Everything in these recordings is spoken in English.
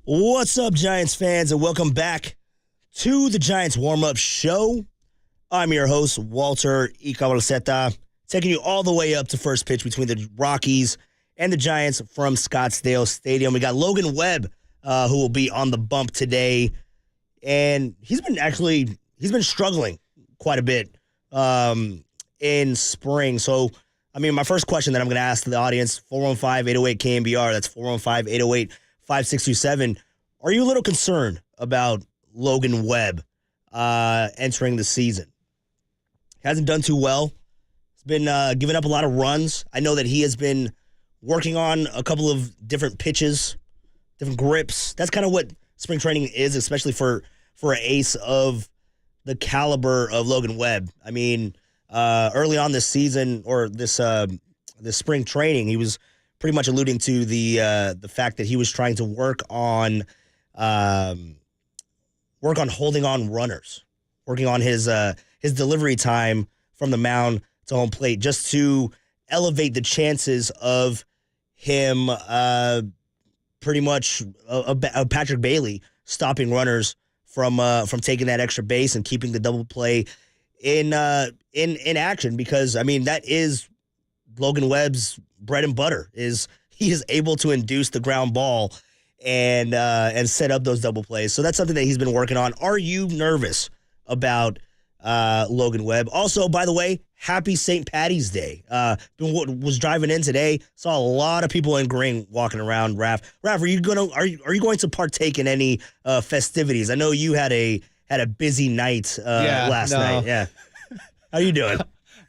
What's up, Giants fans, and welcome back to the Giants warm-up show. I'm your host, Walter Ikabalaceta, taking you all the way up to first pitch between the Rockies and the Giants from Scottsdale Stadium. We got Logan Webb, who will be on the bump today, and he's been struggling quite a bit in spring. So, my first question that I'm going to ask the audience, 415-808-KNBR, that's 415-808-5627. Are you a little concerned about Logan Webb entering the season? Hasn't done too well. He's been giving up a lot of runs. I know that he has been working on a couple of different pitches, different grips. That's kind of what spring training is, especially for an ace of the caliber of Logan Webb. Early on this season or this spring training, he was pretty much alluding to the fact that he was trying to work on holding on runners, working on his delivery time from the mound to home plate, just to elevate the chances of him pretty much Patrick Bailey stopping runners from taking that extra base and keeping the double play in action, because that is Logan Webb's bread and butter. Is he is able to induce the ground ball and set up those double plays. So that's something that he's been working on. Are you nervous about Logan Webb? Also, by the way, happy St. Patty's Day. Was driving in today, saw a lot of people in green walking around. Raph, are you going to partake in any festivities? I know you had a busy night last night. Yeah. How you doing?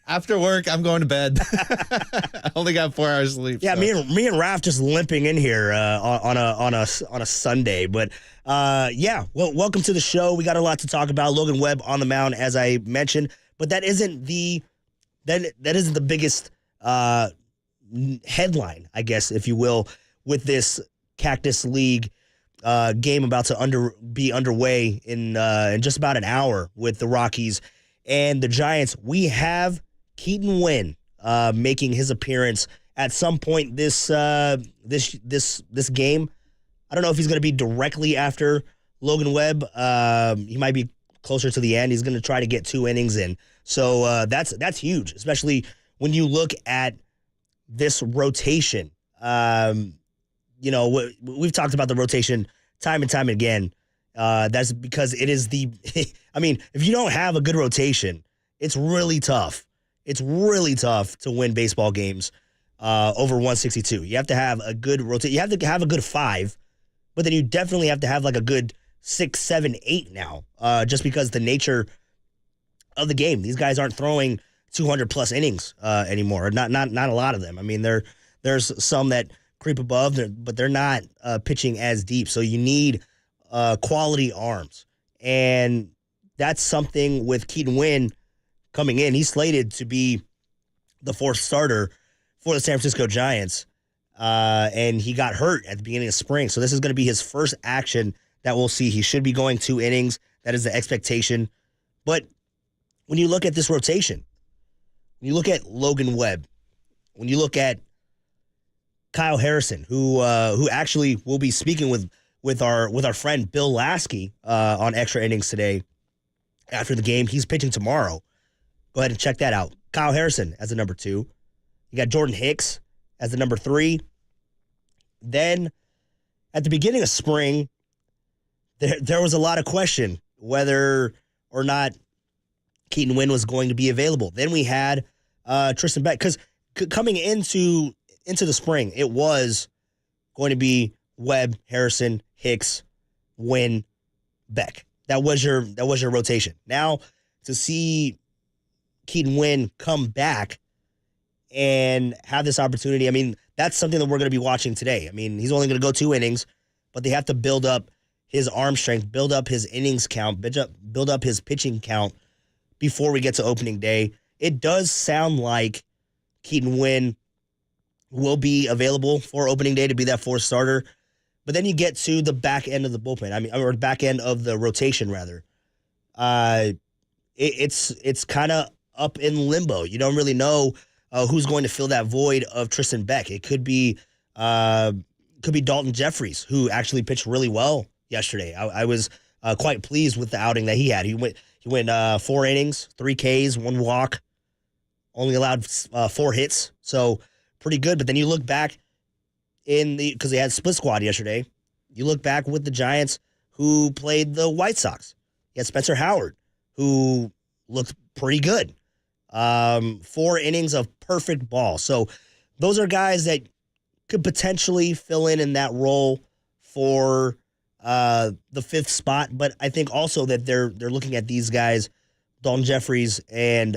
After work, I'm going to bed. I only got 4 hours of sleep. Yeah, so. me and Raph just limping in here on a Sunday. But welcome to the show. We got a lot to talk about. Logan Webb on the mound, as I mentioned, but that isn't the biggest headline, I guess, if you will, with this Cactus League game about to be underway in just about an hour with the Rockies and the Giants. We have Keaton Winn making his appearance at some point this game. I don't know if he's going to be directly after Logan Webb. He might be closer to the end. He's going to try to get 2 innings in. So that's huge, especially when you look at this rotation. We've talked about the rotation time and time again. That's because it is if you don't have a good rotation, it's really tough. It's really tough to win baseball games over 162. You have to have a good rotation. You have to have a good 5, but then you definitely have to have like a good 6, 7, 8 now, just because the nature of the game. These guys aren't throwing 200-plus innings anymore. Not a lot of them. There's some that creep above, but they're not pitching as deep. So you need quality arms. And that's something with Keaton Winn coming in. He's slated to be the 4th starter for the San Francisco Giants, and he got hurt at the beginning of spring. So this is going to be his first action that we'll see. He should be going 2 innings. That is the expectation. But when you look at this rotation, when you look at Logan Webb, when you look at Kyle Harrison, who actually will be speaking with our friend Bill Lasky on Extra Innings today after the game. He's pitching tomorrow. Go ahead and check that out. Kyle Harrison as the number 2. You got Jordan Hicks as the number 3. Then at the beginning of spring, there was a lot of question whether or not Keaton Winn was going to be available. Then we had Tristan Beck, because coming into the spring, it was going to be Webb, Harrison, Hicks, Winn, Beck. That was your rotation. Now to see Keaton Winn come back and have this opportunity, that's something that we're going to be watching today. He's only going to go 2 innings, but they have to build up his arm strength, build up his innings count, build up his pitching count before we get to opening day. It does sound like Keaton Winn will be available for opening day to be that 4th starter. But then you get to the back end of the bullpen, or back end of the rotation, rather. It's kind of up in limbo. You don't really know who's going to fill that void of Tristan Beck. It could be could be Dalton Jeffries, who actually pitched really well yesterday. I was quite pleased with the outing that he had. He went 4 innings, 3 Ks, 1 walk, only allowed 4 hits, so pretty good. But then you look back because they had split squad yesterday. You look back with the Giants who played the White Sox. You had Spencer Howard, who looked pretty good. 4 innings of perfect ball. So those are guys that could potentially fill in that role for the 5th spot. But I think also that they're looking at these guys, Dalton Jeffries and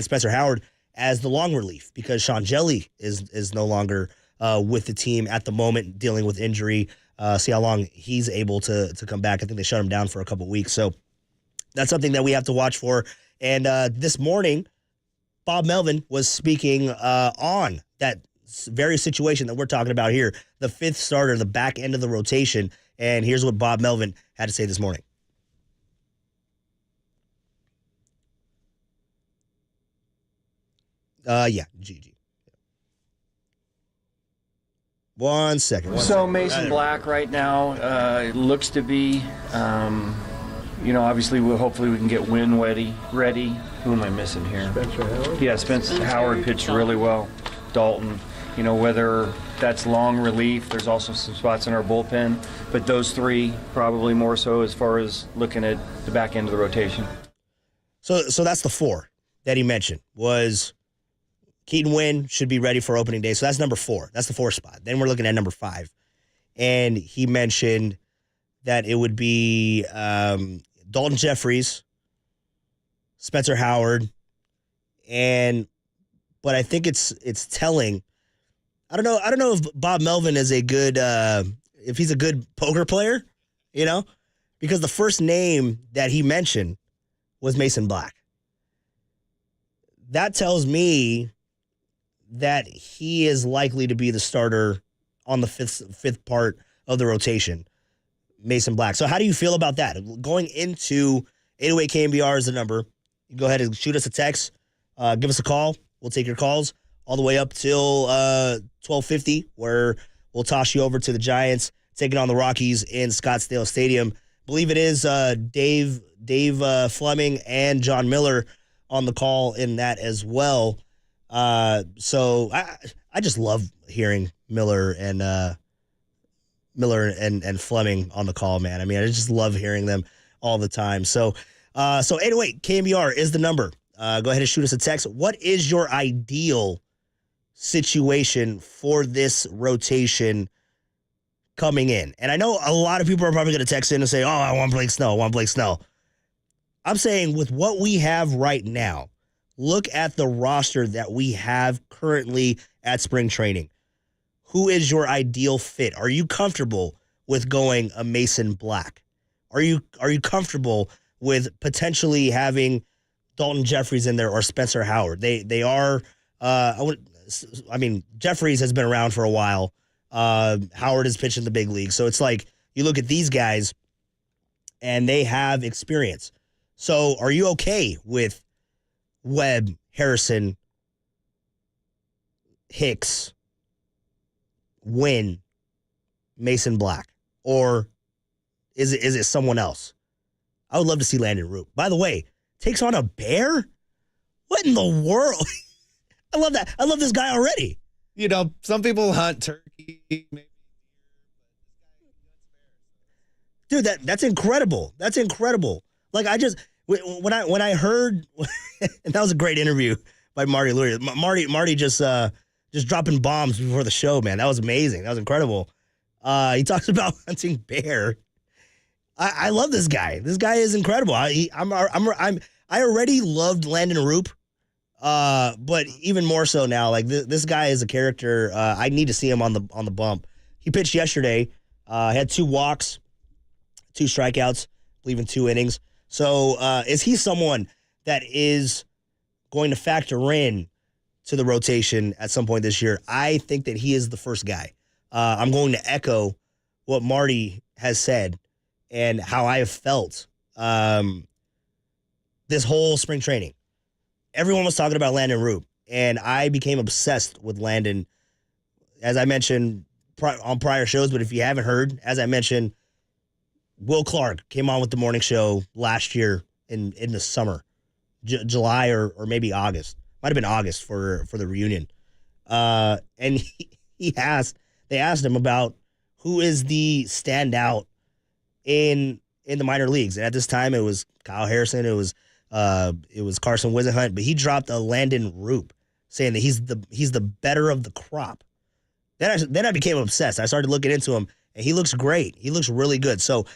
Spencer Howard, as the long relief, because Sean Jelly is no longer with the team at the moment, dealing with injury. See how long he's able to come back. I think they shut him down for a couple of weeks. So that's something that we have to watch for. And this morning, Bob Melvin was speaking on that very situation that we're talking about here, the 5th starter, the back end of the rotation. And here's what Bob Melvin had to say this morning. GG. One second. So Mason Black right now looks to be, obviously hopefully we can get Win ready. Who am I missing here? Spencer Howard? Yeah, Spencer Howard pitched really well. Dalton, whether that's long relief, there's also some spots in our bullpen, but those 3 probably more so as far as looking at the back end of the rotation. So that's the 4 that he mentioned was Keaton Wynn should be ready for opening day. So that's number 4. That's the 4 spot. Then we're looking at number 5. And he mentioned that it would be Dalton Jeffries, Spencer Howard, but I think it's telling. I don't know if Bob Melvin is a good if he's a good poker player, because the first name that he mentioned was Mason Black. That tells me that he is likely to be the starter on the fifth part of the rotation, Mason Black. So how do you feel about that? Going into 808 KNBR is the number. You go ahead and shoot us a text. Give us a call. We'll take your calls all the way up till 12:50, where we'll toss you over to the Giants taking on the Rockies in Scottsdale Stadium. I believe it is Dave Fleming and John Miller on the call in that as well. So I just love hearing Miller and Fleming on the call, man. I mean, I just love hearing them all the time. So 808 KNBR is the number. Go ahead and shoot us a text. What is your ideal situation for this rotation coming in? And I know a lot of people are probably going to text in and say, oh, I want Blake Snell. I'm saying with what we have right now, look at the roster that we have currently at spring training. Who is your ideal fit? Are you comfortable with going a Mason Black? Are you comfortable with potentially having Dalton Jeffries in there or Spencer Howard? They are. Jeffries has been around for a while. Howard has pitched in the big league, so it's like you look at these guys, and they have experience. So, are you okay with Webb, Harrison, Hicks, Wynn, Mason Black, or is it someone else? I would love to see Landon Root. By the way, takes on a bear? What in the world? I love that. I love this guy already. Some people hunt turkey. Dude, that's incredible. That's incredible. Like when I heard, and that was a great interview by Marty Lurie. Marty just dropping bombs before the show, man. That was amazing. That was incredible. He talks about hunting bear. I love this guy. This guy is incredible. I already loved Landon Roop, but even more so now. Like this guy is a character. I need to see him on the bump. He pitched yesterday. Had 2 walks, 2 strikeouts, I believe in 2 innings. So is he someone that is going to factor in to the rotation at some point this year? I think that he is the first guy. I'm going to echo what Marty has said and how I have felt this whole spring training. Everyone was talking about Landon Roop, and I became obsessed with Landon. As I mentioned on prior shows, but if you haven't heard, as I mentioned, Will Clark came on with the morning show last year in the summer, July or maybe August. Might have been August for the reunion. And they asked him about who is the standout in the minor leagues. And at this time, it was Kyle Harrison. It was Carson Whisenhunt, but he dropped a Landon Roop, saying that he's the better of the crop. Then I became obsessed. I started looking into him, and he looks great. He looks really good. So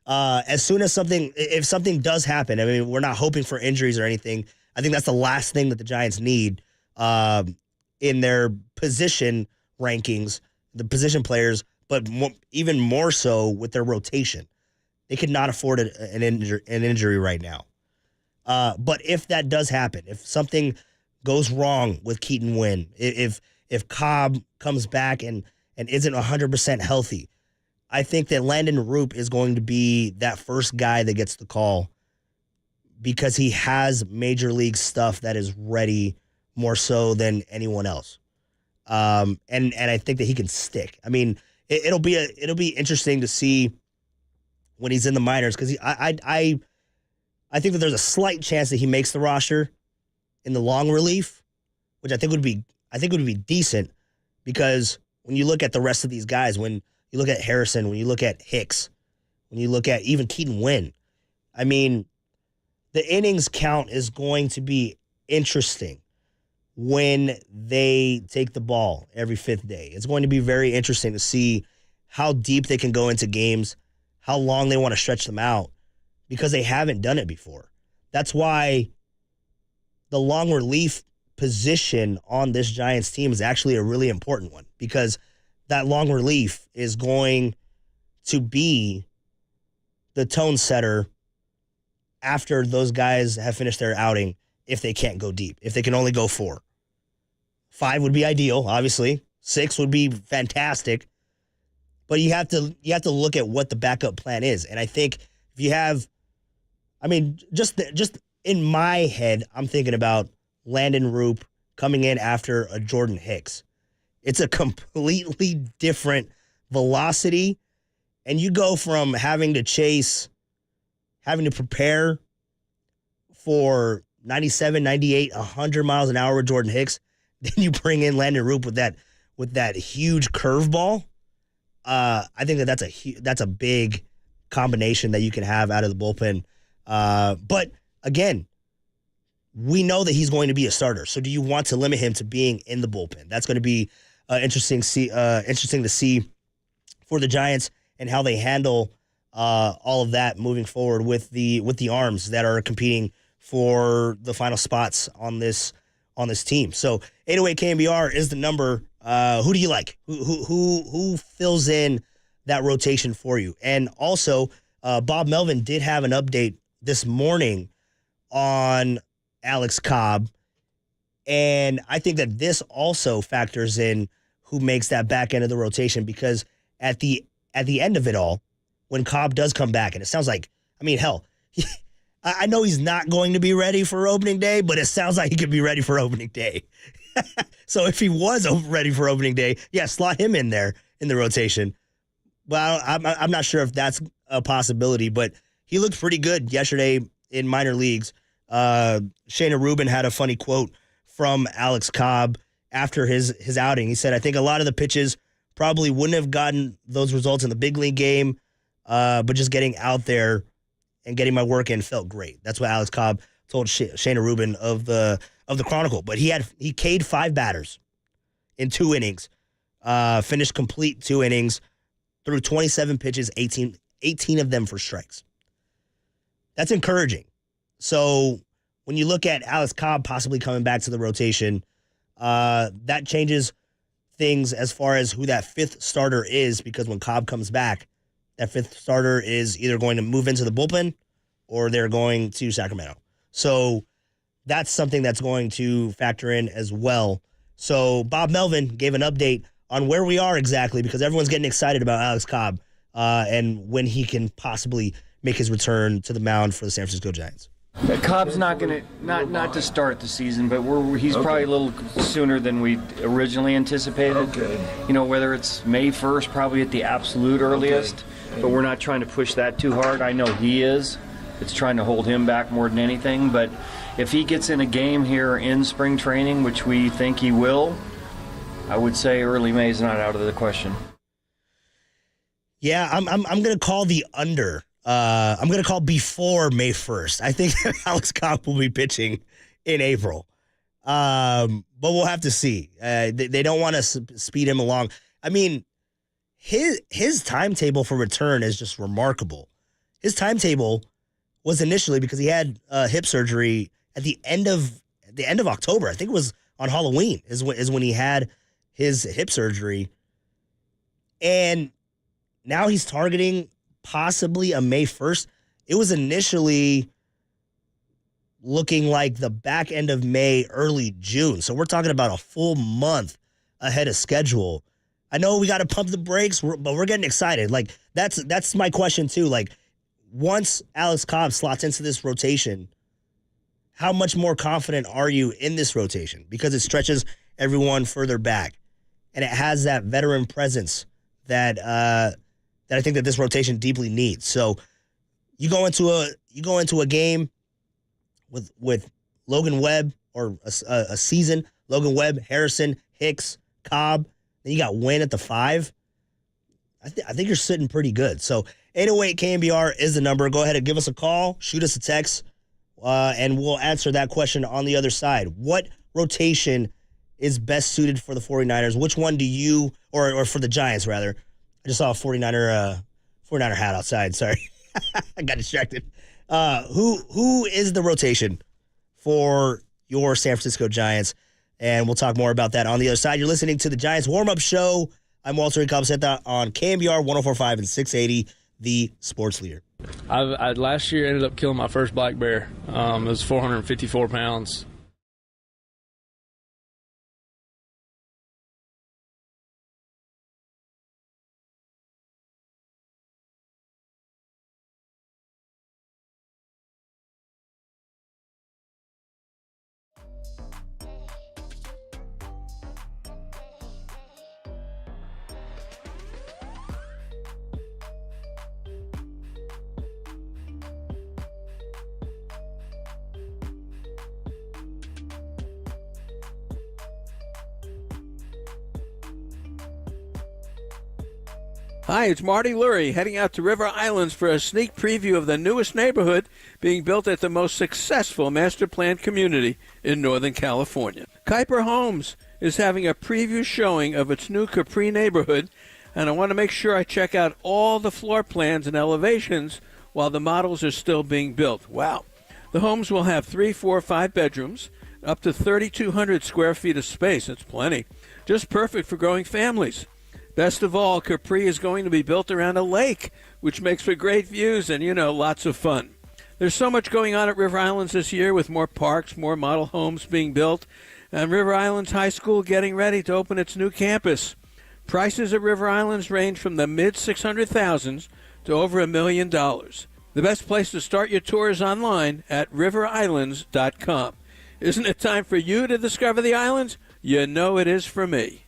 as soon as if something does happen, I mean, we're not hoping for injuries or anything. I think that's the last thing that the Giants need in their position rankings, the position players, but even more so with their rotation. They could not afford an injury right now. But if that does happen, if something goes wrong with Keaton Winn, if Cobb comes back and isn't 100% healthy, I think that Landon Roop is going to be that first guy that gets the call because he has major league stuff that is ready more so than anyone else. And I think that he can stick. I mean, it'll be interesting to see when he's in the minors because I think that there's a slight chance that he makes the roster in the long relief, which I think would be decent because when you look at the rest of these guys, when you look at Harrison, when you look at Hicks, when you look at even Keaton Winn, I mean, the innings count is going to be interesting when they take the ball every fifth day. It's going to be very interesting to see how deep they can go into games, how long they want to stretch them out, because they haven't done it before. That's why the long relief position on this Giants team is actually a really important one, because that long relief is going to be the tone setter after those guys have finished their outing if they can't go deep, if they can only go 4. 5 would be ideal, obviously. 6 would be fantastic. But you have to look at what the backup plan is. And I think if you have, I mean, just in my head, I'm thinking about Landon Roop coming in after a Jordan Hicks. It's a completely different velocity. And you go from having to prepare for 97, 98, 100 miles an hour with Jordan Hicks. Then you bring in Landon Roop with that huge curveball. I think that's a big combination that you can have out of the bullpen. But again, we know that he's going to be a starter. So do you want to limit him to being in the bullpen? That's going to be interesting to see for the Giants and how they handle all of that moving forward with the arms that are competing for the final spots on this team. So 808 KNBR is the number. Who do you like? Who fills in that rotation for you? And also, Bob Melvin did have an update this morning on Alex Cobb, and I think that this also factors in who makes that back end of the rotation, because at the end of it all, when Cobb does come back, and it sounds like, I mean, hell, I know he's not going to be ready for opening day, but it sounds like he could be ready for opening day. So if he was ready for opening day, yeah, slot him in there in the rotation. Well, I'm not sure if that's a possibility, but he looked pretty good yesterday in minor leagues. Shayna Rubin had a funny quote from Alex Cobb after his outing. He said, I think a lot of the pitches probably wouldn't have gotten those results in the big league game, but just getting out there and getting my work in felt great. That's what Alex Cobb told Shayna Rubin of the Chronicle. But he K'd 5 batters in 2 innings, finished complete 2 innings, threw 27 pitches, 18 of them for strikes. That's encouraging. So when you look at Alex Cobb possibly coming back to the rotation, that changes things as far as who that 5th starter is, because when Cobb comes back, that 5th starter is either going to move into the bullpen or they're going to Sacramento. So that's something that's going to factor in as well. So Bob Melvin gave an update on where we are exactly, because everyone's getting excited about Alex Cobb and when he can possibly make his return to the mound for the San Francisco Giants. Cobb's not going to not to start the season, but he's probably a little sooner than we originally anticipated. Okay. You know, whether it's May 1st, probably at the absolute earliest, but we're not trying to push that too hard. I know he is. It's trying to hold him back more than anything. But if he gets in a game here in spring training, which we think he will, I would say early May is not out of the question. Yeah, I'm going to call the under. I'm going to call before May 1st. I think Alex Cobb will be pitching in April. But we'll have to see. They don't want to speed him along. I mean, his timetable for return is just remarkable. His timetable was initially, because he had hip surgery at the end of October. I think it was on Halloween is when he had his hip surgery. And now he's targeting possibly a May 1st. It was initially looking like the back end of May, early June. So we're talking about a full month ahead of schedule. I know we got to pump the brakes, but we're getting excited. Like, that's my question too. Like, once Alex Cobb slots into this rotation, how much more confident are you in this rotation? Because it stretches everyone further back, and it has that veteran presence that I think that this rotation deeply needs. So you go into a game with Logan Webb, or a season, Logan Webb, Harrison, Hicks, Cobb, then you got Wynn at the 5. I think you're sitting pretty good. So 808 KNBR is the number. Go ahead and give us a call, shoot us a text, and we'll answer that question on the other side. What rotation is best suited for the 49ers? Which one do you, or for the Giants, rather? I just saw a 49er hat outside. Sorry. I got distracted. Who is the rotation for your San Francisco Giants? And we'll talk more about that on the other side. You're listening to the Giants Warm-Up Show. I'm Walter Cobb on KNBR 104.5 and 680, the sports leader. I last year ended up killing my first black bear. It was 454 pounds. Hi, it's Marty Lurie heading out to River Islands for a sneak preview of the newest neighborhood being built at the most successful master planned community in Northern California. Kuiper Homes is having a preview showing of its new Capri neighborhood, and I want to make sure I check out all the floor plans and elevations while the models are still being built. Wow. The homes will have 3, 4, 5 bedrooms, up to 3,200 square feet of space. That's plenty. Just perfect for growing families. Best of all, Capri is going to be built around a lake, which makes for great views and, lots of fun. There's so much going on at River Islands this year, with more parks, more model homes being built, and River Islands High School getting ready to open its new campus. Prices at River Islands range from the mid-600,000s to over $1 million. The best place to start your tour is online at riverislands.com. Isn't it time for you to discover the islands? You know it is for me.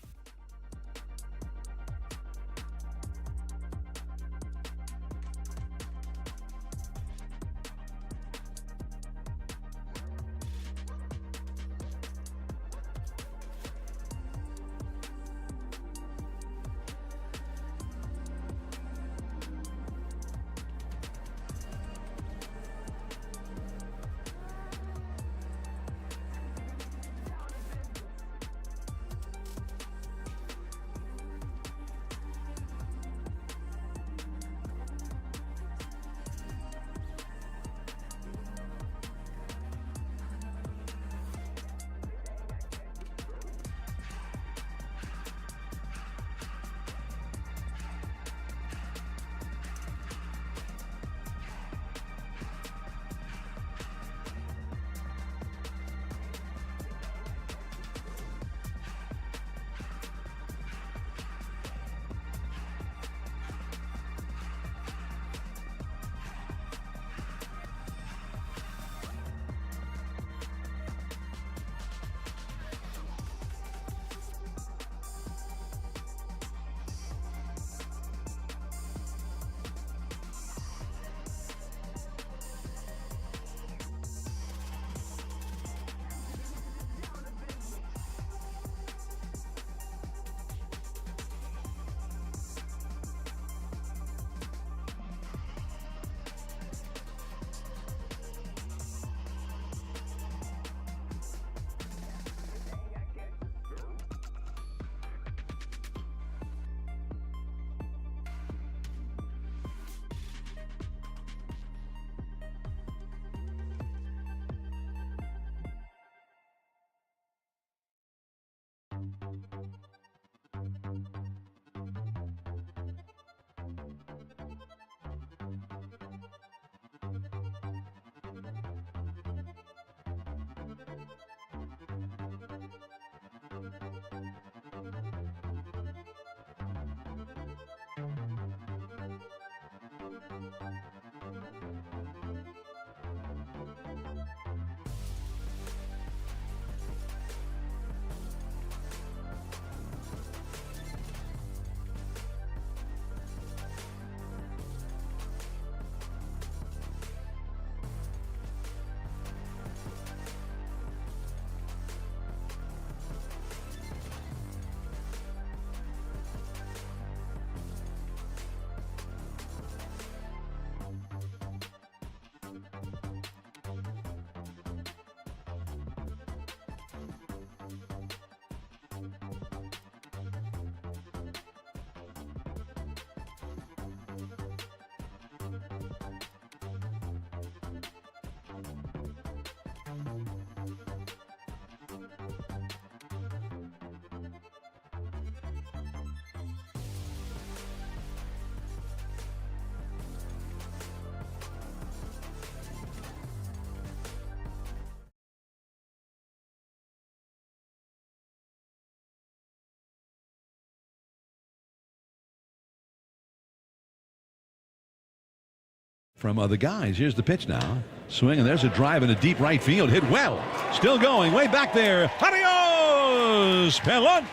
From other guys. Here's the pitch now. Swing, and there's a drive in a deep right field. Hit well. Still going. Way back there. Adios, Pelota.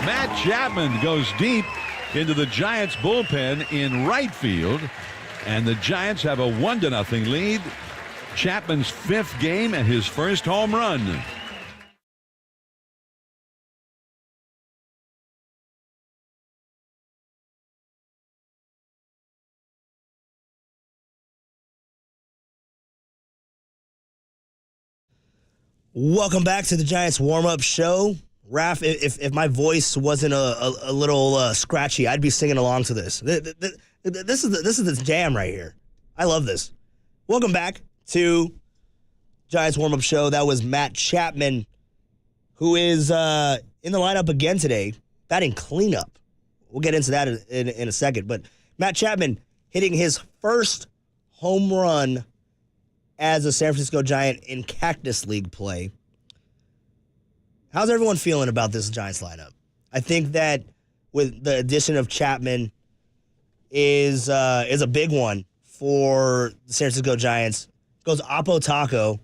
Matt Chapman goes deep into the Giants bullpen in right field. And the Giants have a 1-0 lead. Chapman's 5th game and his first home run. Welcome back to the Giants warm-up show. Raph, if my voice wasn't a little scratchy, I'd be singing along to this. This is the jam right here. I love this. Welcome back to Giants warm-up show. That was Matt Chapman, who is in the lineup again today, batting cleanup. We'll get into that in a second. But Matt Chapman hitting his first home run as a San Francisco Giant in Cactus League play. How's everyone feeling about this Giants lineup? I think that with the addition of Chapman is a big one for the San Francisco Giants. Goes Oppo Taco.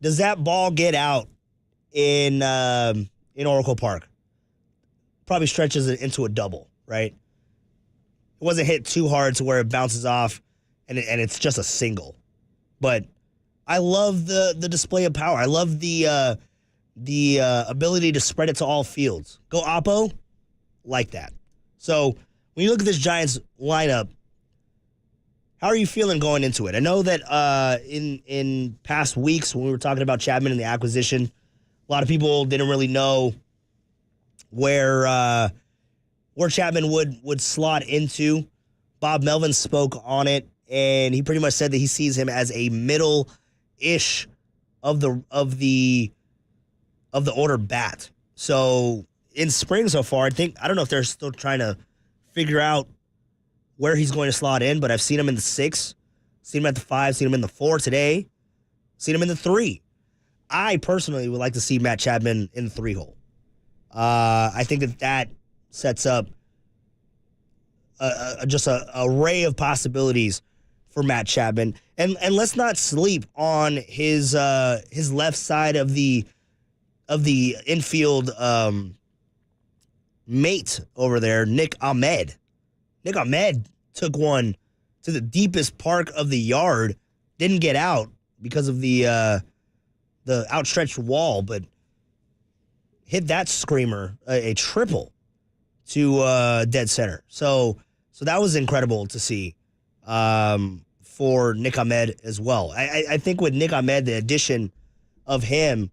Does that ball get out in Oracle Park? Probably stretches it into a double, right? It wasn't hit too hard to where it bounces off and it's just a single. But I love the display of power. I love the ability to spread it to all fields. Go Oppo, like that. So when you look at this Giants lineup, how are you feeling going into it? I know that in past weeks when we were talking about Chapman and the acquisition, a lot of people didn't really know where Chapman would slot into. Bob Melvin spoke on it, and he pretty much said that he sees him as a middle-ish of the order bat. So in spring so far, I don't know if they're still trying to figure out where he's going to slot in, but I've seen him in the 6, seen him at the 5, seen him in the 4 today, seen him in the 3. I personally would like to see Matt Chapman in the 3-hole. I think that sets up just an array of possibilities for Matt Chapman. And let's not sleep on his left side of the infield mate over there, Nick Ahmed. Nick Ahmed took one to the deepest part of the yard, didn't get out because of the outstretched wall, but hit that screamer, a triple to dead center. So that was incredible to see for Nick Ahmed as well. I think with Nick Ahmed, the addition of him,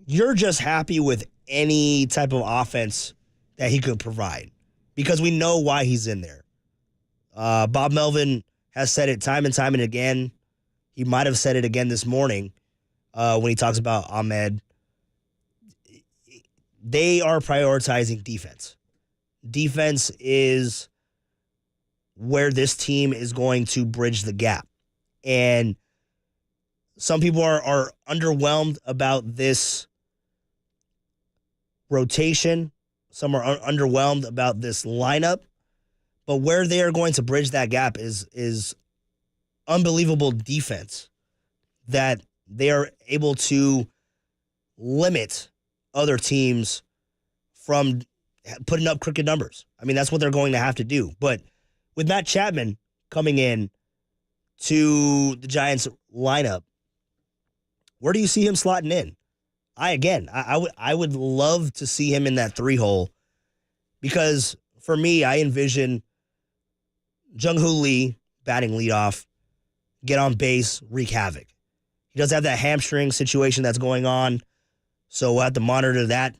you're just happy with any type of offense that he could provide because we know why he's in there. Bob Melvin has said it time and time and again. He might have said it again this morning when he talks about Ahmed. They are prioritizing defense. Defense is where this team is going to bridge the gap. And some people are underwhelmed about this rotation. Some are underwhelmed about this lineup. But where they are going to bridge that gap is unbelievable defense that they are able to limit other teams from putting up crooked numbers. I mean, that's what they're going to have to do. But with Matt Chapman coming in to the Giants lineup, where do you see him slotting in? I would love to see him in that 3-hole because for me, I envision Jung-Hoo Lee batting leadoff, get on base, wreak havoc. He does have that hamstring situation that's going on, so we'll have to monitor that,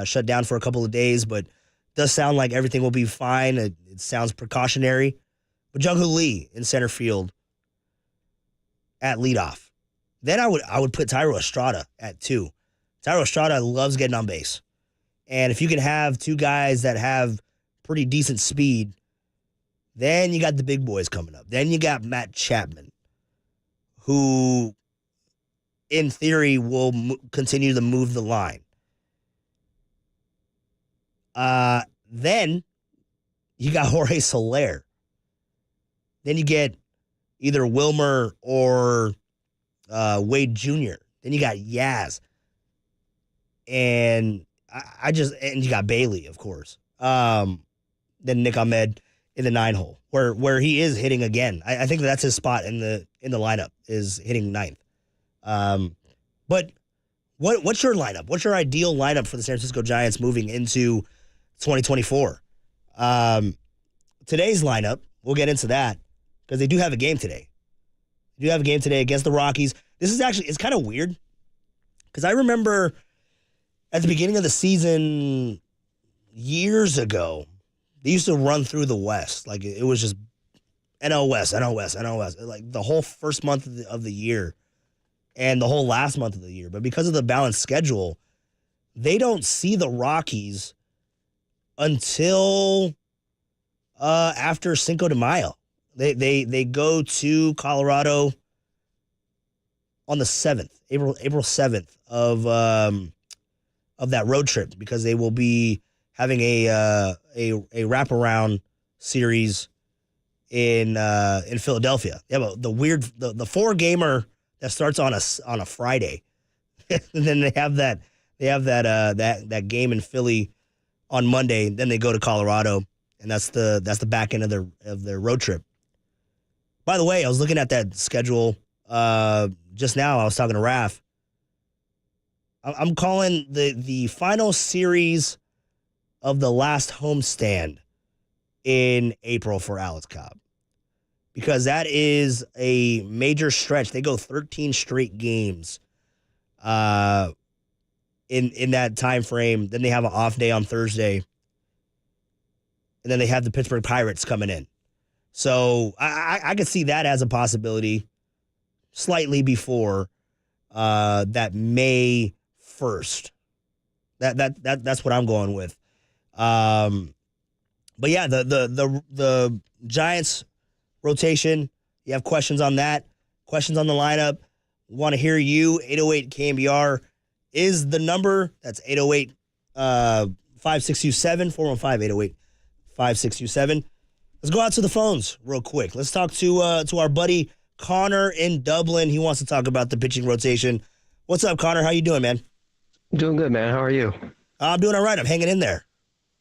shut down for a couple of days, but it does sound like everything will be fine. It sounds precautionary. But Jung-Hoo Lee in center field at leadoff. Then I would put Thairo Estrada at 2. Thairo Estrada loves getting on base. And if you can have 2 guys that have pretty decent speed, then you got the big boys coming up. Then you got Matt Chapman, who, in theory, will continue to move the line. Then you got Jorge Soler. Then you get either Wilmer or Wade Jr. Then you got Yaz. And and you got Bailey, of course. Then Nick Ahmed in the 9-hole, where he is hitting again. I think that's his spot in the lineup, is hitting 9th. But what's your lineup? What's your ideal lineup for the San Francisco Giants moving into 2024? Today's lineup, we'll get into that because they do have a game today. They do have a game today against the Rockies. This is actually, it's kind of weird because I remember at the beginning of the season years ago, they used to run through the West. Like, it was just NL West, NL West, NL West. Like, the whole first month of the year and the whole last month of the year. But because of the balanced schedule, they don't see the Rockies until after Cinco de Mayo. They go to Colorado on the 7th, April 7th of that road trip, because they will be having a wraparound series in Philadelphia. Yeah, but the 4-gamer that starts on a Friday, and then they have that game in Philly on Monday. Then they go to Colorado, and that's the back end of their road trip. By the way, I was looking at that schedule just now. I was talking to Raph. I'm calling the final series of the last homestand in April for Alex Cobb, because that is a major stretch. They go 13 straight games in that time frame. Then they have an off day on Thursday, and then they have the Pittsburgh Pirates coming in. So I could see that as a possibility slightly before that May 1st. That's what I'm going with. But yeah, the Giants rotation, you have questions on that, questions on the lineup, want to hear you. 808 KNBR is the number. That's 808 5627 415 808 5627. Let's go out to the phones real quick. Let's talk to our buddy Connor in Dublin. He wants to talk about the pitching rotation. What's up, Connor? How you doing, man? Doing good, man. How are you? I'm doing all right. I'm hanging in there.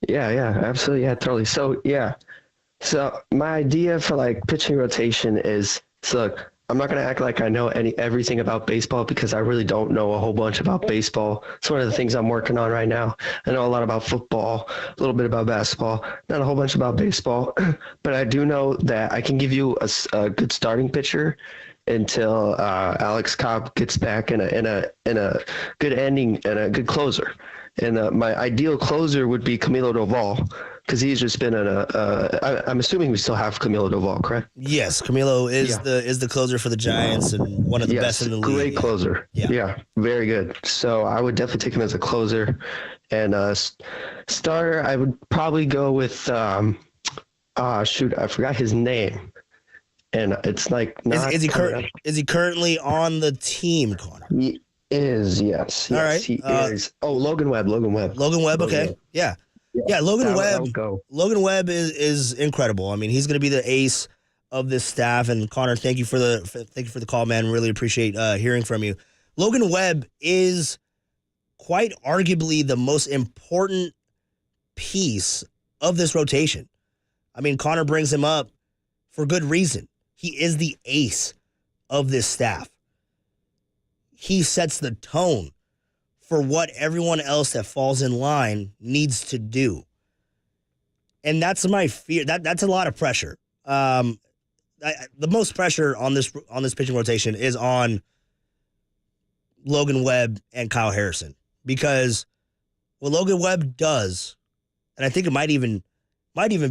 Yeah, absolutely. Yeah, totally. So my idea for like pitching rotation is, look, I'm not going to act like I know everything about baseball, because I really don't know a whole bunch about baseball. It's one of the things I'm working on right now. I know a lot about football, a little bit about basketball, not a whole bunch about baseball, but I do know that I can give you a good starting pitcher until Alex Cobb gets back in a good ending and a good closer. And my ideal closer would be Camilo Doval, because he's just been I'm assuming we still have Camilo Doval, correct? Yes, Camilo is the closer for the Giants and one of the best in the league. Great closer. Yeah, very good. So I would definitely take him as a closer. And starter, I would probably go with I forgot his name. And it's like not is he currently on the team, Connor? He is, yes. All right. He is. Oh, Logan Webb. Okay. Yeah. Yeah, Logan that would Webb. go. Logan Webb is incredible. I mean, he's going to be the ace of this staff. And Connor, thank you for the call, man. Really appreciate hearing from you. Logan Webb is quite arguably the most important piece of this rotation. I mean, Connor brings him up for good reason. He is the ace of this staff. He sets the tone for what everyone else that falls in line needs to do. And that's my fear. That's a lot of pressure. The most pressure on this pitching rotation is on Logan Webb and Kyle Harrison, because what Logan Webb does, and I think it might even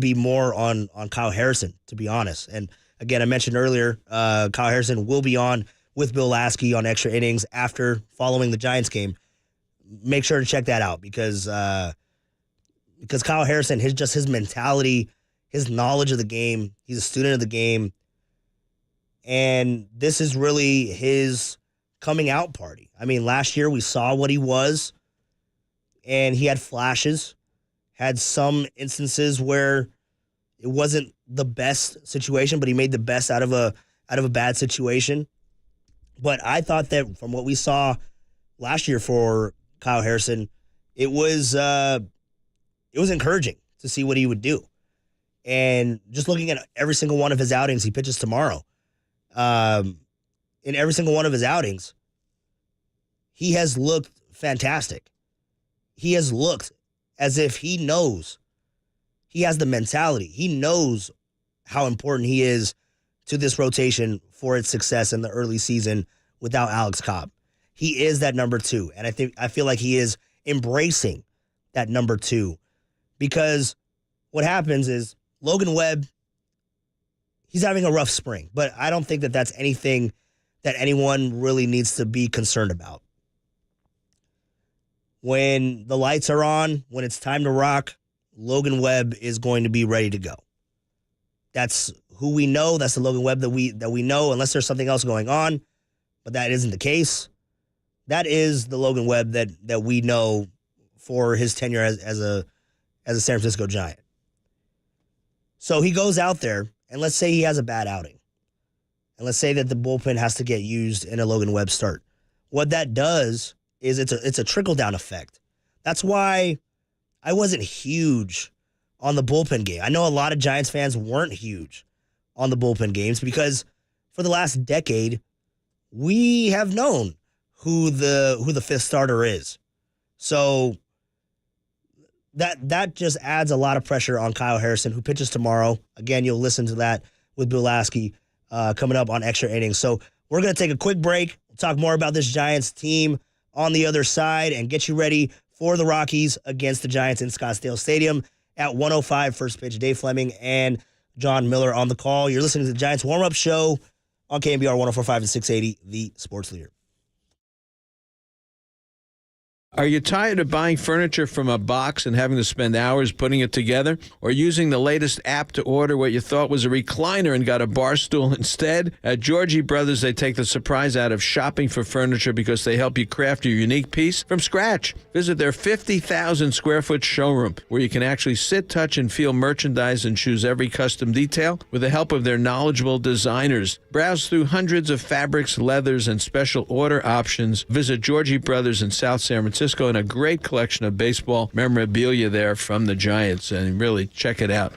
be more on Kyle Harrison, to be honest. And again, I mentioned earlier, Kyle Harrison will be on with Bill Lasky on Extra Innings after following the Giants game. Make sure to check that out, because Kyle Harrison, his mentality, his knowledge of the game, he's a student of the game, and this is really his coming out party. I mean, last year we saw what he was, and he had flashes, had some instances where it wasn't the best situation, but he made the best out of a bad situation. But I thought that from what we saw last year for Kyle Harrison, it was encouraging to see what he would do. And just looking at every single one of his outings, he pitches tomorrow. In every single one of his outings, he has looked fantastic. He has looked as if he knows. He has the mentality. He knows how important he is to this rotation for its success in the early season without Alex Cobb. He is that number two, and I feel like he is embracing that number two, because what happens is Logan Webb, he's having a rough spring, but I don't think that that's anything that anyone really needs to be concerned about. When the lights are on, when it's time to rock, Logan Webb is going to be ready to go. That's who we know. That's the Logan Webb that we know, unless there's something else going on, but that isn't the case. That is the Logan Webb that we know for his tenure as a San Francisco Giant. So he goes out there, and let's say he has a bad outing. And let's say that the bullpen has to get used in a Logan Webb start. What that does is it's a trickle-down effect. That's why I wasn't huge on the bullpen game. I know a lot of Giants fans weren't huge on the bullpen games, because for the last decade, we have known who the fifth starter is. So that just adds a lot of pressure on Kyle Harrison, who pitches tomorrow. Again, you'll listen to that with Bill Lasky coming up on Extra Innings. So we're going to take a quick break. We'll talk more about this Giants team on the other side and get you ready for the Rockies against the Giants in Scottsdale Stadium at 1:05. First pitch, Dave Fleming and John Miller on the call. You're listening to the Giants warm-up show on KNBR 104.5 and 680, the sports leader. Are you tired of buying furniture from a box and having to spend hours putting it together? Or using the latest app to order what you thought was a recliner and got a bar stool instead? At Georgie Brothers, they take the surprise out of shopping for furniture because they help you craft your unique piece from scratch. Visit their 50,000 square foot showroom where you can actually sit, touch, and feel merchandise and choose every custom detail with the help of their knowledgeable designers. Browse through hundreds of fabrics, leathers, and special order options. Visit Georgie Brothers in South San Francisco, and a great collection of baseball memorabilia there from the Giants, and really check it out.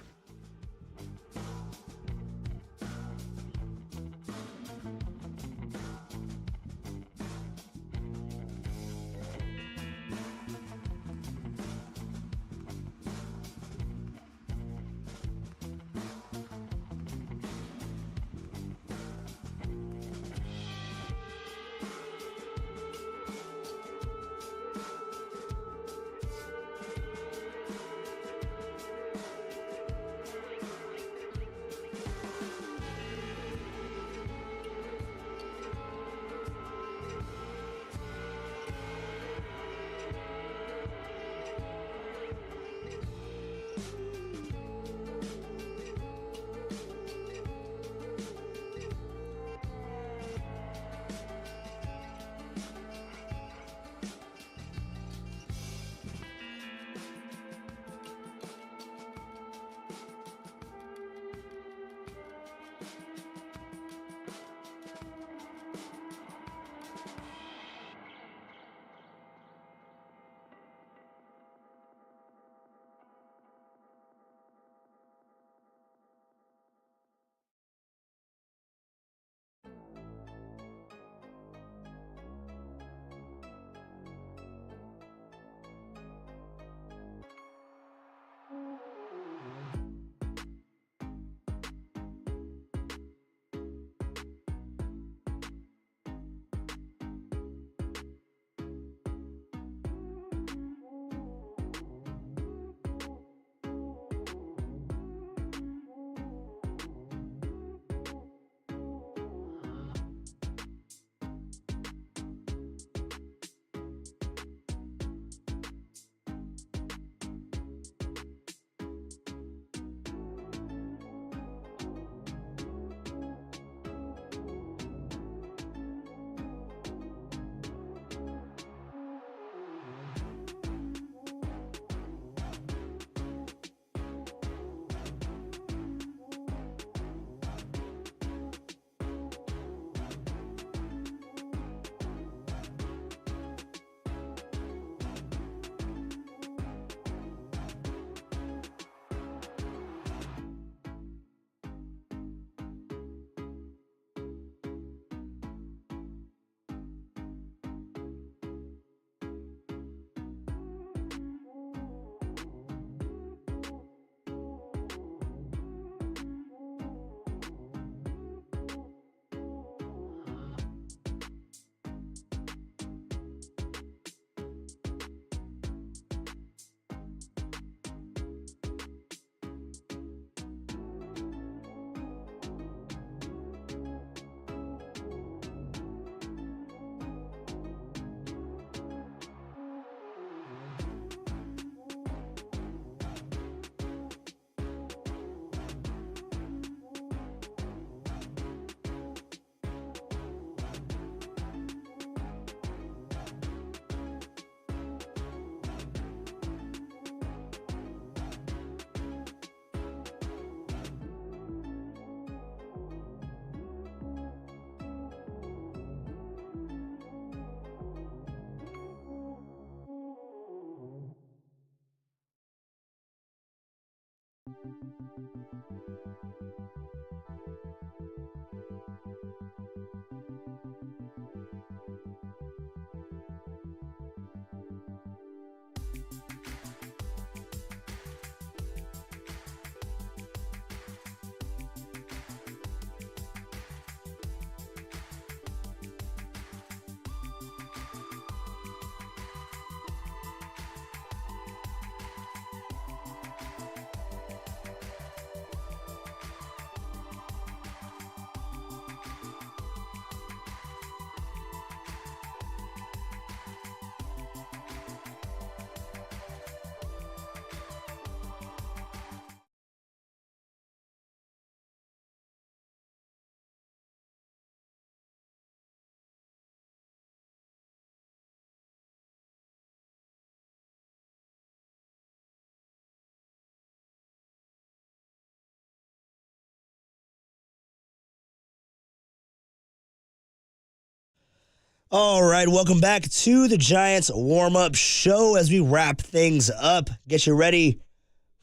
All right, welcome back to the Giants warm-up show as we wrap things up. Get you ready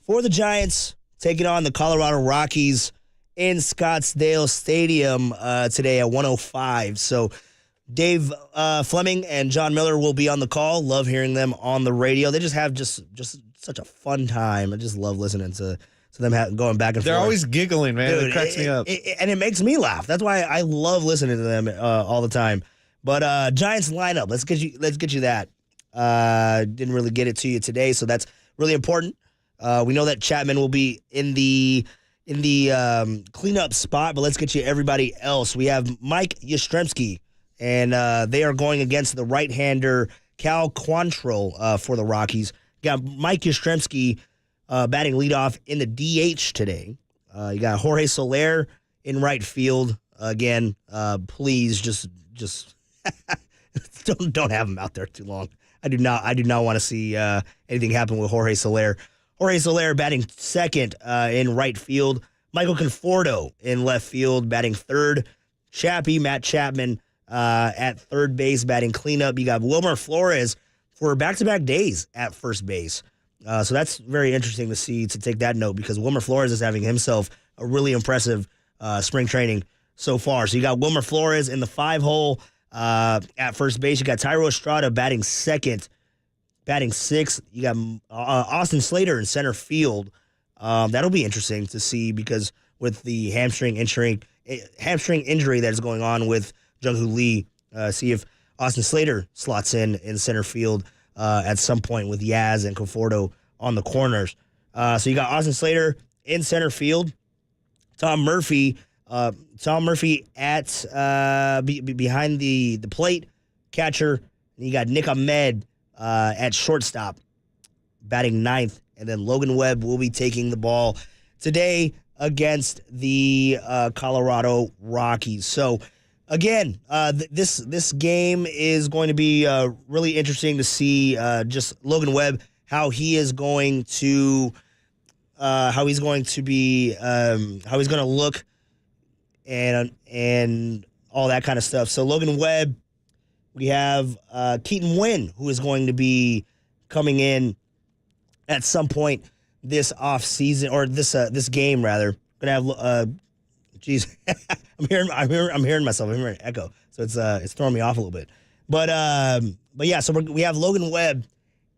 for the Giants taking on the Colorado Rockies in Scottsdale Stadium today at 1:05. So Dave Fleming and John Miller will be on the call. Love hearing them on the radio. They just have just such a fun time. I just love listening to them going back and forth. They're always giggling, man. Dude, it cracks me up. And it makes me laugh. That's why I love listening to them all the time. But Giants lineup, let's get you that. Didn't really get it to you today, so that's really important. We know that Chapman will be in the cleanup spot, but let's get you everybody else. We have Mike Yastrzemski, and they are going against the right-hander Cal Quantrill for the Rockies. Got Mike Yastrzemski batting leadoff in the DH today. You got Jorge Soler in right field again. Please just don't have him out there too long. I do not want to see anything happen with Jorge Soler. Jorge Soler batting second in right field. Michael Conforto in left field batting third. Matt Chapman at third base batting cleanup. You got Wilmer Flores for back-to-back days at first base. So that's very interesting to see, to take that note, because Wilmer Flores is having himself a really impressive spring training so far. So you got Wilmer Flores in the 5-hole at first base. You got Tyro Estrada batting second. Batting sixth, you got Austin Slater in center field. That'll be interesting to see, because with the hamstring injury that is going on with Jung-Hoo Lee, see if Austin Slater slots in center field at some point with Yaz and Conforto on the corners. So you got Austin Slater in center field. Tom Murphy at behind the plate, catcher. And you got Nick Ahmed at shortstop, batting ninth. And then Logan Webb will be taking the ball today against the Colorado Rockies. So, again, this game is going to be really interesting to see just Logan Webb, how he's going to look and all that kind of stuff. So Logan Webb, we have Keaton Wynn, who is going to be coming in at some point this off season, or this game rather. Gonna have I'm hearing myself. I'm hearing an echo, so it's throwing me off a little bit. But yeah, so we have Logan Webb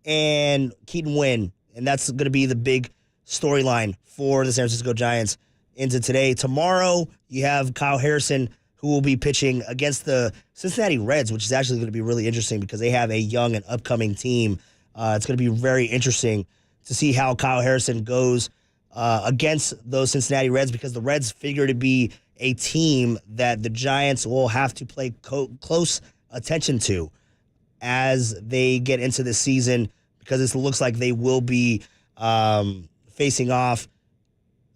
and Keaton Wynn, and that's going to be the big storyline for the San Francisco Giants into today. Tomorrow, you have Kyle Harrison, who will be pitching against the Cincinnati Reds, which is actually going to be really interesting because they have a young and upcoming team. It's going to be very interesting to see how Kyle Harrison goes against those Cincinnati Reds, because the Reds figure to be a team that the Giants will have to pay close attention to as they get into this season, because it looks like they will be facing off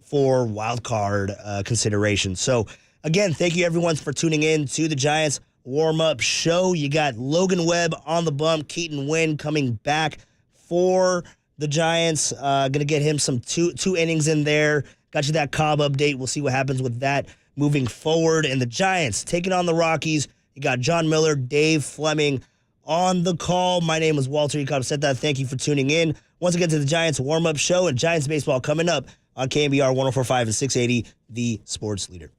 for wild card consideration. So, again, thank you everyone for tuning in to the Giants warm-up show. You got Logan Webb on the bump, Keaton Wynn coming back for the Giants. Going to get him some two innings in there. Got you that Cobb update. We'll see what happens with that moving forward. And the Giants taking on the Rockies. You got John Miller, Dave Fleming on the call. My name is Walter Cobb. Thank you for tuning in once again to the Giants warm-up show and Giants baseball coming up on KNBR 104.5 and 680, the sports leader.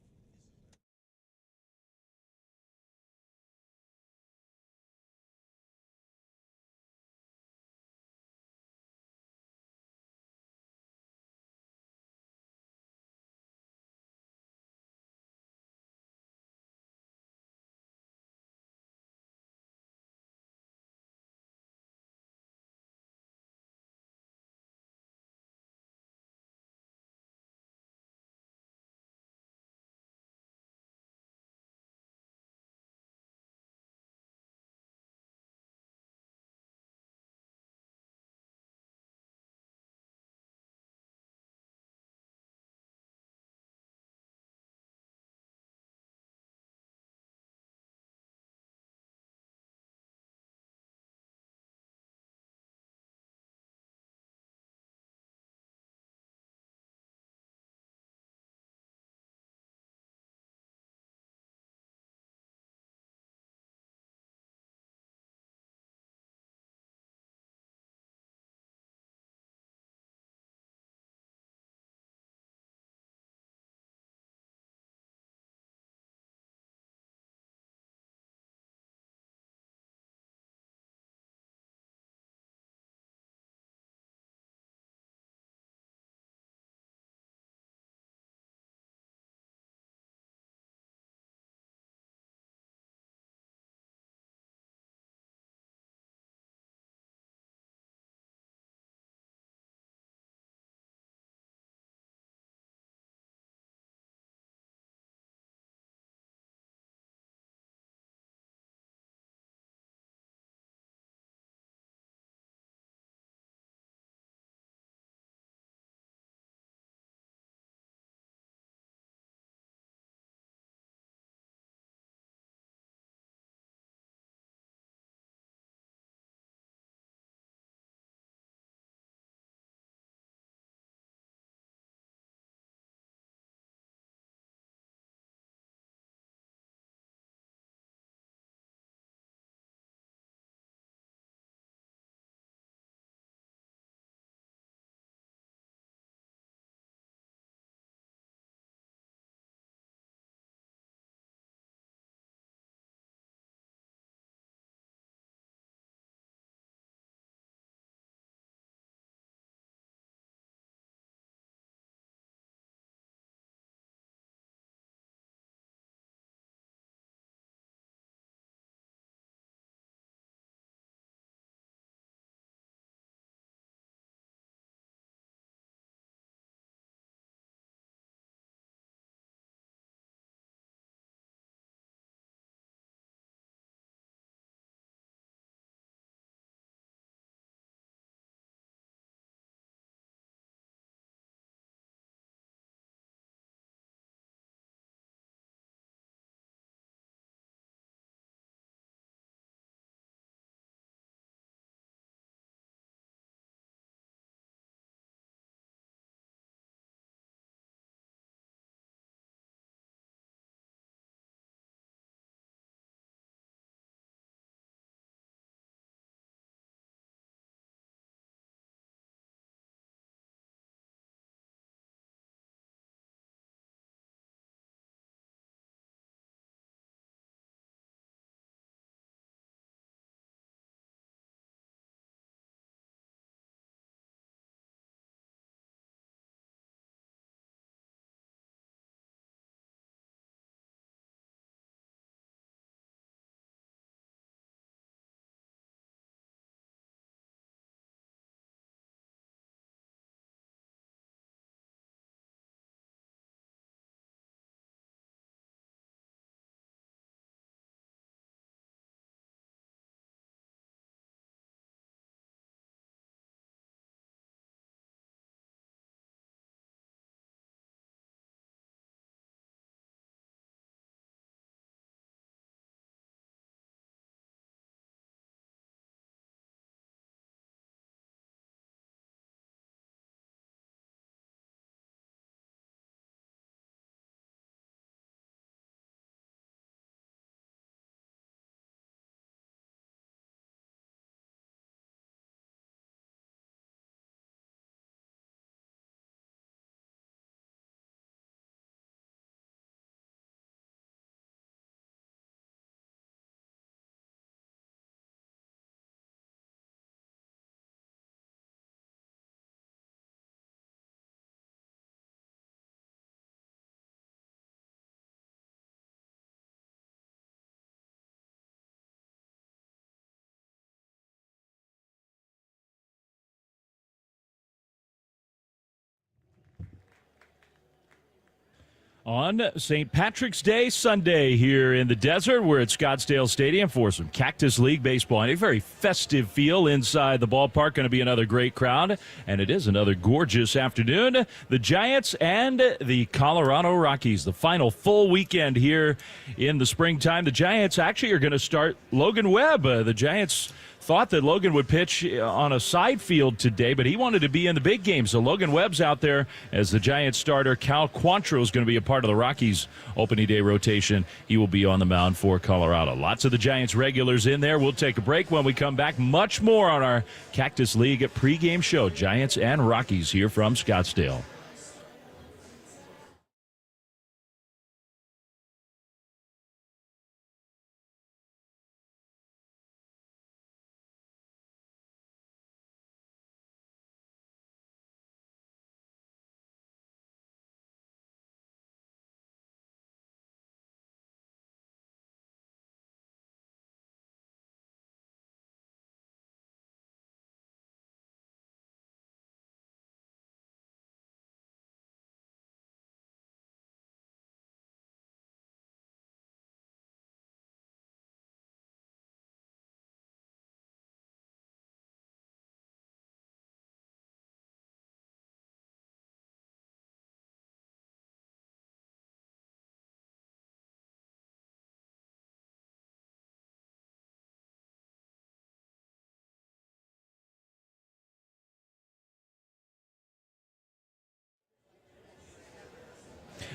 On St. Patrick's Day Sunday here in the desert, we're at Scottsdale Stadium for some Cactus League baseball. And a very festive feel inside the ballpark. Going to be another great crowd. And it is another gorgeous afternoon. The Giants and the Colorado Rockies. The final full weekend here in the springtime. The Giants actually are going to start Logan Webb. The Giants thought that Logan would pitch on a side field today, but he wanted to be in the big game. So Logan Webb's out there as the Giants starter. Cal Quantrill is going to be a part of the Rockies' opening day rotation. He will be on the mound for Colorado. Lots of the Giants regulars in there. We'll take a break. When we come back, much more on our Cactus League pregame show. Giants and Rockies here from Scottsdale.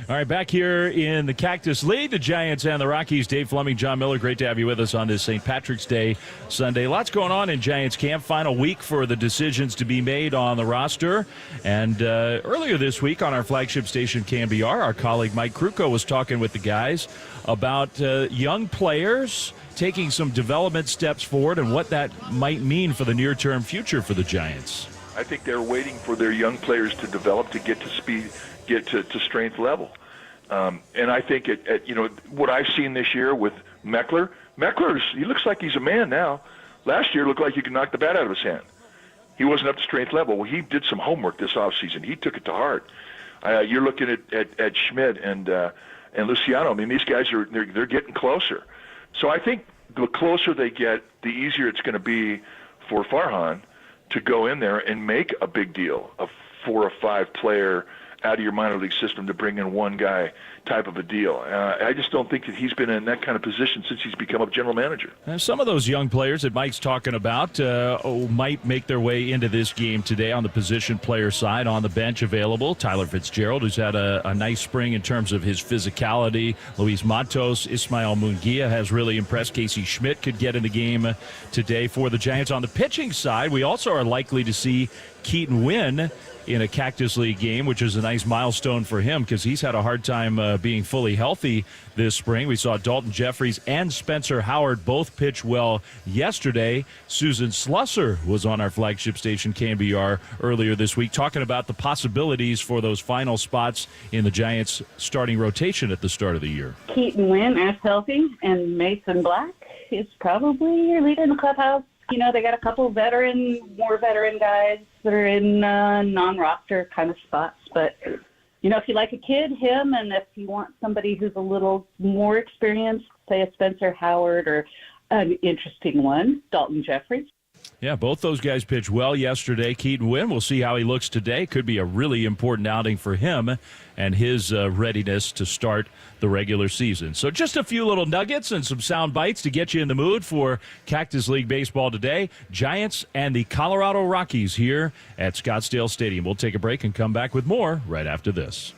All right, back here in the Cactus League, the Giants and the Rockies. Dave Fleming, John Miller, great to have you with us on this St. Patrick's Day Sunday. Lots going on in Giants camp. Final week for the decisions to be made on the roster. And earlier this week on our flagship station, KNBR, our colleague Mike Krukow was talking with the guys about young players taking some development steps forward and what that might mean for the near-term future for the Giants. I think they're waiting for their young players to develop, to get to speed, get to strength level. And I think what I've seen this year with Meckler, he looks like he's a man now. Last year looked like you could knock the bat out of his hand. He wasn't up to strength level. Well, he did some homework this offseason. He took it to heart. You're looking at Schmidt and Luciano. I mean, these guys they're getting closer. So I think the closer they get, the easier it's going to be for Farhan to go in there and make a big deal, a 4 or 5 player out of your minor league system to bring in one guy type of a deal. I just don't think that he's been in that kind of position since he's become a general manager. Some of those young players that Mike's talking about might make their way into this game today on the position player side. On the bench available, Tyler Fitzgerald, who's had a nice spring in terms of his physicality. Luis Matos, Ismael Munguia has really impressed. Casey Schmidt could get in the game today for the Giants. On the pitching side, we also are likely to see Keaton Wynn in a Cactus League game, which is a nice milestone for him because he's had a hard time being fully healthy this spring. We saw Dalton Jeffries and Spencer Howard both pitch well yesterday. Susan Slusser was on our flagship station, KNBR, earlier this week, talking about the possibilities for those final spots in the Giants' starting rotation at the start of the year. Keaton Wynn, as healthy, and Mason Black is probably your leader in the clubhouse. You know, they got a couple more veteran guys that are in non-roster kind of spots. But, you know, if you like a kid, him, and if you want somebody who's a little more experienced, say a Spencer Howard or an interesting one, Dalton Jeffries. Yeah, both those guys pitched well yesterday. Keaton Wynn, we'll see how he looks today. Could be a really important outing for him and his readiness to start the regular season. So just a few little nuggets and some sound bites to get you in the mood for Cactus League baseball today. Giants and the Colorado Rockies here at Scottsdale Stadium. We'll take a break and come back with more right after this.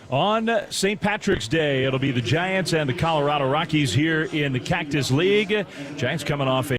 On St. Patrick's Day, it'll be the Giants and the Colorado Rockies here in the Cactus League. Giants coming off a